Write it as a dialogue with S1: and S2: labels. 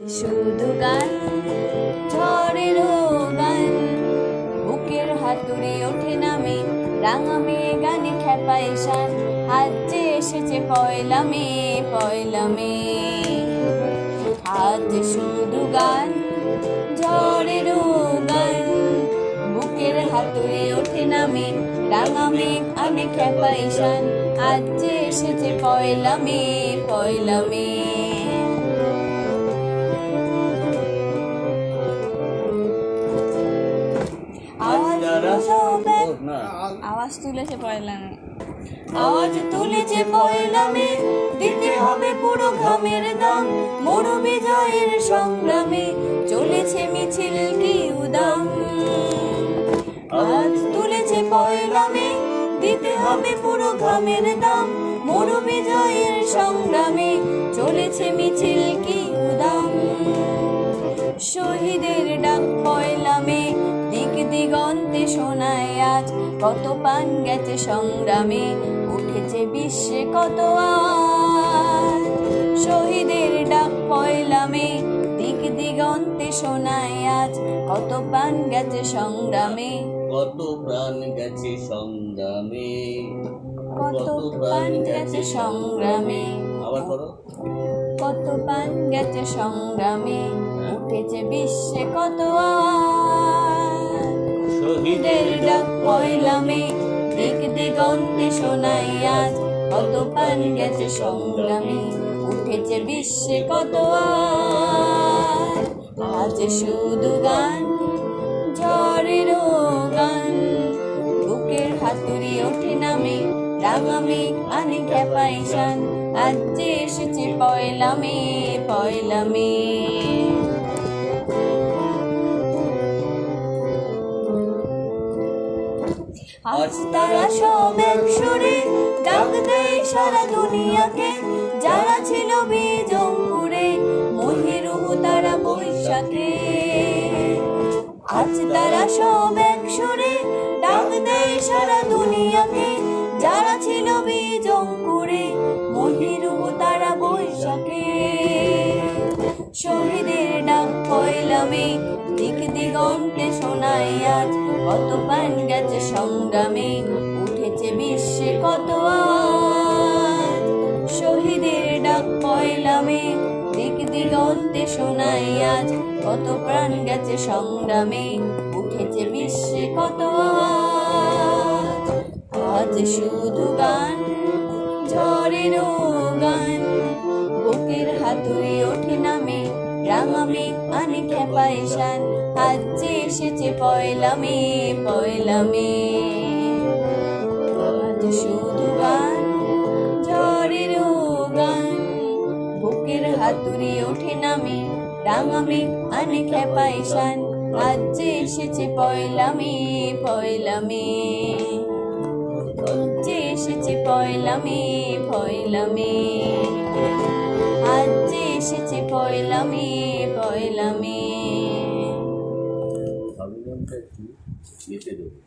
S1: শুধু গান, ঝড়েরও গান, বুকের হাতুড়ি ওঠে নামে, রাঙা মেয়ে গানে খেপায় শান, আজ যে এসেছে পয়লা মে, পয়লা মে। আজ শুধু গান, ঝড়েরও গান, বুকের হাতুড়ি ওঠে নামে, রাঙা মেঘ আনে খেপায় শান, আজ যে এসেছে পয়লা মে, পয়লা মে। আওয়াজ তুলেছে পয়লা মে, আওয়াজ তুলেছে পয়লা মে, দিতে হবে পুরো ঘামের দাম, মোর বিজয়ের সংগ্রামে চলেছে মিছিল কি উদাম। আজ তুলেছে পয়লা মে, দিতে হবে পুরো ঘামের দাম, মোর বিজয়ের সংগ্রামে চলেছে মিছিল কি উদাম। শহীদের ডাক পয়লা মে, দিক দিগন্তে শোনায় আজ, কত প্রাণ গেছে সংগ্রামে, উঠেছে বিশ্বে কত আজ। শহীদের ডাক পয়লা মে, দিক দিগন্তে শোনায় আজ, কত প্রাণ গেছে সংগ্রামে,
S2: কত প্রাণ গেছে সংগ্রামে,
S1: কত প্রাণ গেছে সংগ্রামে।
S2: আবার করো।
S1: কত প্রাণ গেছে সংগ্রামে, উঠেছে বিশ্বে কত আজ। শহীদের ডাক পয়লা মে, দিক দিগন্তে শোনায় আজ, কত প্রাণ গেছে সংগ্রামে, উঠেছে বিশ্বে কত আজ। আজ শুধু গান, ঝড়েরও গান, বুকের হাতুড়ি ওঠে নামে, রাঙা মেঘ আনে খেপায় শান, আজ যে এসেছে পয়লা মে, পয়লা মে। আজ তারা সব এক সুরে ডাক দেয় সারা দুনিয়াকে, যারা ছিল বীজমপুরে মহিরুহ তারা বৈশাখে। আজ তারা সব এক সুরে ডাক দেয় সারা দুনিয়াকে, যারা ছিল বীজমপুরে মহিরুহ তারা বৈশাখে। শহীদের ডাক পয়লা মে, দিক দিগন্তে শোনায় আজ, কত প্রাণ গেছে সংগ্রামে, উঠেছে বিশ্বে কত আজ। শহীদের ডাক পয়লা মে, দিক দিগন্তে শোনায় আজ, কত প্রাণ গেছে সংগ্রামে, উঠেছে বিশ্বে কত আজ। আজ শুধু গান, ঝড়েরও গান, বুকের হাতুড়ি ওঠে নামে, রাঙা মেঘ আনে খেপায় শান, আজ যে এসেছে পয়লা মে, পয়লা মে। আজ শুধু গান, ঝড়েরও গান, বুকের হাতুড়ি ওঠে নামে, রাঙা মেঘ আনে খেপায় শান, আজ যে এসেছে পয়লা মে, পয়লা মে। যে এসেছে পয়লা মে, পয়লা মে। আজ যে এসেছে পয়লা মে, পয়লা মে।
S2: আবেদনটা একটু লিখে দেবো।